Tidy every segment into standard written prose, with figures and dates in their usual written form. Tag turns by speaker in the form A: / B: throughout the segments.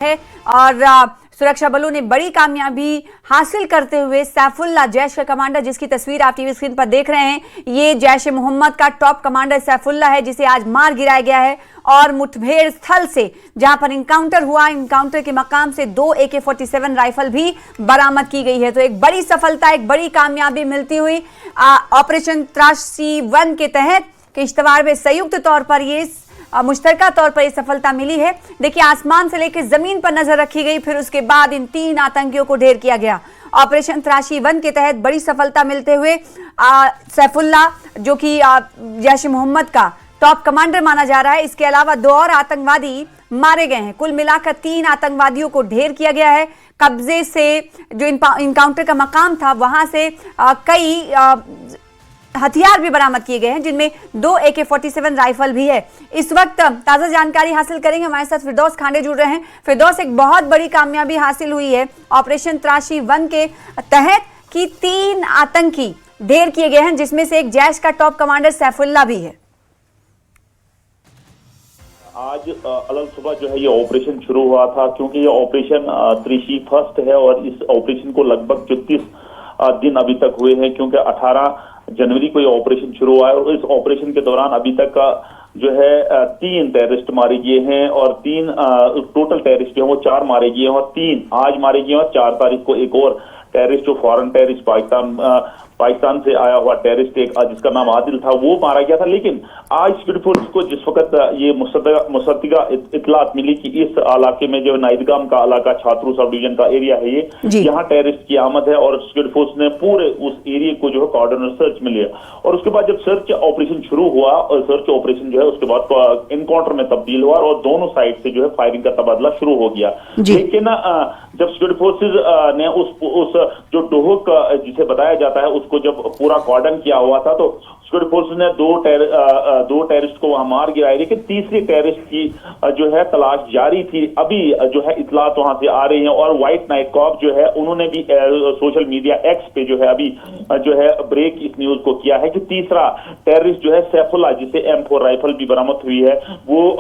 A: है और सुरक्षा बलों ने बड़ी कामयाबी हासिल करते हुए सैफुल्ला, जैश का कमांडर जिसकी तस्वीर आप टीवी स्क्रीन पर देख रहे हैं, ये जैश ए मोहम्मद का टॉप कमांडर सैफुल्ला है जिसे आज मार गिराया गया है। और मुठभेड़ स्थल से जहां पर इनकाउंटर हुआ, इनकाउंटर के मकाम से 2 AK-47 राइफल भी बरामद की गई है। तो एक बड़ी सफलता, एक बड़ी कामयाबी मिलती हुई ऑपरेशन त्रासी 1 के तहत किश्तवाड़ में संयुक्त तौर पर ये मुश्तरका तौर पर यह सफलता मिली है। देखिए, आसमान से लेकर जमीन पर नजर रखी गई, फिर उसके बाद इन 3 आतंकियों को ढेर किया गया। ऑपरेशन त्रासी 1 के तहत बड़ी सफलता मिलते हुए सैफुल्ला, जो कि जैश ए मोहम्मद का टॉप कमांडर माना जा रहा है, इसके अलावा 2 और आतंकवादी मारे गए हैं। कुल मिलाकर 3 आतंकवादियों को ढेर किया गया है। कब्जे से जो इनकाउंटर का मकाम था वहां से कई हथियार भी बरामद किए गए हैं, जिनमें 2 AK-47 राइफल भी है। इस वक्त ताजा जानकारी हासिल करेंगे, हमारे साथ फिरदौस खांडे जुड़ रहे हैं। फिरदौस, एक बहुत बड़ी कामयाबी हासिल हुई है ऑपरेशन त्रासी 1 के तहत कि 3 आतंकी ढेर किए गए हैं, जिसमें से एक जैश का टॉप कमांडर सैफुल्ला भी है।
B: आज अलग सुबह जो है ये ऑपरेशन शुरू हुआ था, क्योंकि ये ऑपरेशन त्रासी फर्स्ट है और इस ऑपरेशन को लगभग 34 दिन अभी तक हुए हैं, क्योंकि 18 जनवरी को ये ऑपरेशन शुरू हुआ है। और इस ऑपरेशन के दौरान अभी तक का जो है 3 टेररिस्ट मारे गए हैं और 3 टोटल टेररिस्ट जो है वो 4 मारे गए हैं और 3 आज मारे गए और 4 तारीख को एक और टेररिस्ट जो फॉरेन टेररिस्ट पाकिस्तान से आया हुआ टेररिस्ट एक जिसका नाम आदिल था, वो मारा गया था। लेकिन आज सिक्योरिटी फोर्स को जिस वक्त ये मुसद्दगा इतलात मिली कि इस इलाके में जो नाइदगाम का इलाका, छात्रू सब डिवीजन का एरिया है, ये यहाँ टेररिस्ट की आमद है और सिक्योरिटी फोर्स ने पूरे उस एरिया को जो है कॉर्डन सर्च में लिया। और उसके बाद जब सर्च ऑपरेशन शुरू हुआ और सर्च ऑपरेशन जो है उसके बाद एनकाउंटर में तब्दील हुआ और दोनों साइड से जो है फायरिंग का तबादला शुरू हो गया। लेकिन जब सिक्योरिटी फोर्सेज ने उस जो डोहक जिसे बताया जाता है उसको जब पूरा कॉर्डन किया हुआ था, तो सिक्योरिटी फोर्सेज ने 2 टेररिस्ट को वहां मार गिराया। लेकिन तीसरे टेररिस्ट की जो है तलाश जारी थी। अभी जो है इतलात वहां से आ रही है और व्हाइट नाइट कॉप जो है उन्होंने भी सोशल मीडिया एक्स पे जो है अभी जो है ब्रेक इस न्यूज को किया है कि तीसरा टेररिस्ट जो है सैफुल्ला, जिसे M4 राइफल भी बरामद हुई है, वो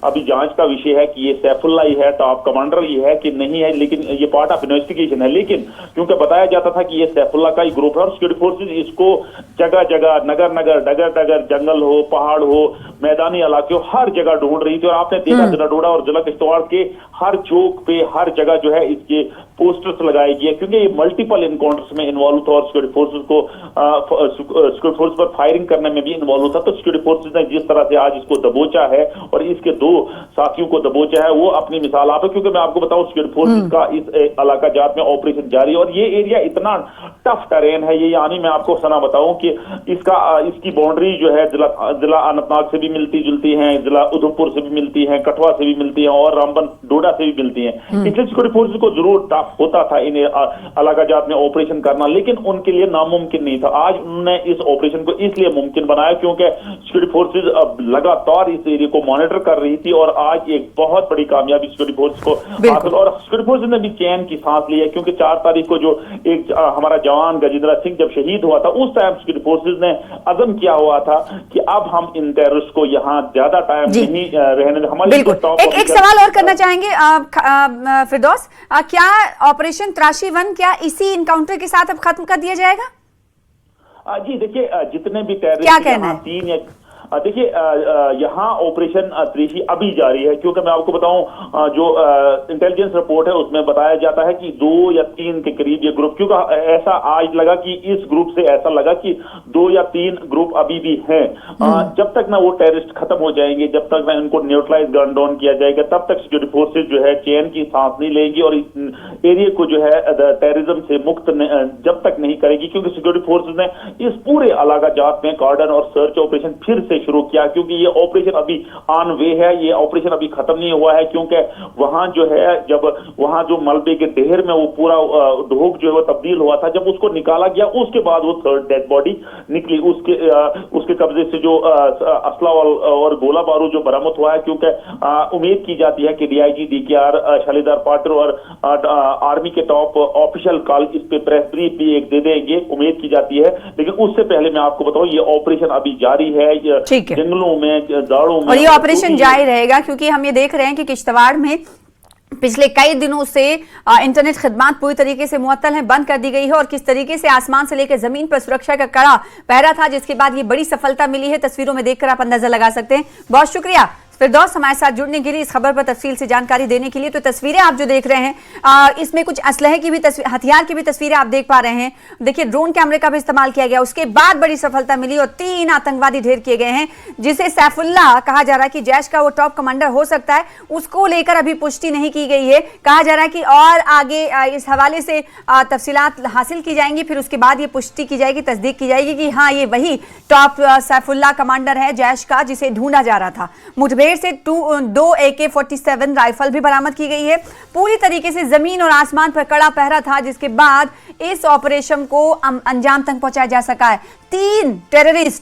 B: अभी जांच का विषय है कि ये सैफुल्ला ही है, टॉप कमांडर ही है कि नहीं है, लेकिन ये पार्ट ऑफ इन्वेस्टिगेशन है। लेकिन क्योंकि बताया जाता था कि ये सैफुल्ला का ही ग्रुप है और सिक्योरिटी फोर्सेज इसको जगह जगह, नगर डगर डगर, जंगल हो, पहाड़ हो, मैदानी इलाके हो, हर जगह ढूंढ रही थी। और आपने देखा ढूंढा और जिला किश्तवाड़ के हर चौक पे, हर जगह जो है इसके पोस्टर्स लगाए गए, क्योंकि ये मल्टीपल एनकाउंटर्स में इन्वॉल्व था और सिक्योरिटी फोर्सेज को सिक्योरिटी फोर्स पर फायरिंग करने में भी इन्वॉल्व था। तो सिक्योरिटी फोर्सेज ने जिस तरह से आज इसको दबोचा है और इसके 2 साथियों को दबोचा है, वो अपनी मिसाल आप है। क्योंकि मैं आपको बताऊं, सिक्योरिटी फोर्सेज का इस इलाका जात में ऑपरेशन जारी है और ये एरिया इतना टफ टेरेन है, ये यानी मैं आपको सना बताऊं कि इसकी बाउंड्री जो है जिला अनंतनाग से भी मिलती जुलती है, जिला उधमपुर से भी मिलती है, कठुआ से भी मिलती है और रामबन डोडा से भी मिलती है। इसलिए सिक्योरिटी फोर्सेज को जरूर टफ होता था इन इलाका जात में ऑपरेशन करना, लेकिन उनके लिए नामुमकिन नहीं था। आज उन्होंने इस ऑपरेशन को इसलिए मुमकिन बनाया क्योंकि सिक्योरिटी फोर्सेज लगातार इस एरिया को मॉनिटर कर रही थी और आज एक बहुत बड़ी कामयाबी सिक्योरिटी फोर्स को हासिल। और सिक्योरिटी फोर्सेज ने भी चैन की सांस ली है, क्योंकि 4 तारीख को जो एक हमारा जवान गजेंद्र सिंह जब शहीद हुआ था, उस टाइम सिक्योरिटी फोर्सेज ने अज़म किया हुआ था कि अब हम इन टेररिस्ट को यहाँ ज्यादा टाइम नहीं रहने देंगे।
A: एक सवाल और करना चाहेंगे फिरदौस, क्या ऑपरेशन त्रासी 1 क्या इसी इनकाउंटर के साथ अब खत्म कर दिया जाएगा?
B: जी देखिए, जितने भी टेररिस्ट
A: क्या कहना है?
B: 3 या देखिए, यहाँ ऑपरेशन त्रासी अभी जारी है, क्योंकि मैं आपको बताऊं जो इंटेलिजेंस रिपोर्ट है उसमें बताया जाता है कि 2 या 3 के करीब ये ग्रुप, क्योंकि ऐसा आज लगा कि इस ग्रुप से ऐसा लगा कि 2 या 3 ग्रुप अभी भी हैं। जब तक ना वो टेररिस्ट खत्म हो जाएंगे, जब तक ना इनको न्यूट्रलाइज गन डाउन किया जाएगा, तब तक सिक्योरिटी फोर्सेज जो है चैन की सांस नहीं लेगी और इस एरिया को जो है टेररिज्म से मुक्त जब तक नहीं करेगी। क्योंकि सिक्योरिटी फोर्सेज ने इस पूरे इलाका जात में कॉर्डन और सर्च ऑपरेशन फिर से शुरू किया, क्योंकि ये ऑपरेशन अभी ऑन वे है, ये ऑपरेशन अभी खत्म नहीं हुआ है। क्योंकि वहां जो है जब वहां जो मलबे के ढेर में वो पूरा ढोक जो है वो तब्दील हुआ था, जब उसको निकाला गया उसके बाद वो 3rd डेड बॉडी निकली, उसके कब्जे से जो असला और गोला बारूद जो बरामद हुआ है। क्योंकि उम्मीद की जाती है कि DIG DKR शालीदार पाटिल और आर्मी के टॉप ऑफिशियल कल इस पे प्रेस ब्रीफ भी एक दे देंगे, उम्मीद की जाती है। लेकिन उससे पहले मैं आपको बताऊं, ये ऑपरेशन अभी जारी है जंगलों में, दाड़ों में,
A: और ये ऑपरेशन जारी रहेगा, क्योंकि हम ये देख रहे हैं कि किश्तवाड़ में पिछले कई दिनों से इंटरनेट खिदमत पूरी तरीके से मुअत्तल है, बंद कर दी गई है और किस तरीके से आसमान से लेकर जमीन पर सुरक्षा का कड़ा पहरा था, जिसके बाद ये बड़ी सफलता मिली है। तस्वीरों में देखकर आप अंदाजा लगा सकते हैं। बहुत शुक्रिया फिरदौस हमारे साथ जुड़ने के लिए, इस खबर पर तफसील से जानकारी देने के लिए। तो तस्वीरें आप जो देख रहे हैं, इसमें कुछ असलहे की भी हथियार की भी तस्वीरें आप देख पा रहे हैं। देखिए ड्रोन कैमरे का भी इस्तेमाल किया गया, उसके बाद बड़ी सफलता मिली और 3 आतंकवादी ढेर किए गए हैं, जिसे सैफुल्लाह कहा जा रहा है कि जैश का वो टॉप कमांडर हो सकता है। उसको लेकर अभी पुष्टि नहीं की गई है। कहा जा रहा है कि और आगे इस हवाले से तफसीलात हासिल की जाएंगी, फिर उसके बाद ये पुष्टि की जाएगी, तस्दीक की जाएगी कि हाँ ये वही टॉप सैफुल्लाह कमांडर है जैश का, जिसे ढूंढा जा रहा था। मुठभेड़ से 2 AK-47 राइफल भी बरामद की गई है। पूरी तरीके से जमीन और आसमान पर कड़ा पहरा था, जिसके बाद इस ऑपरेशन को अंजाम तक पहुंचाया जा सका है। 3 टेररिस्ट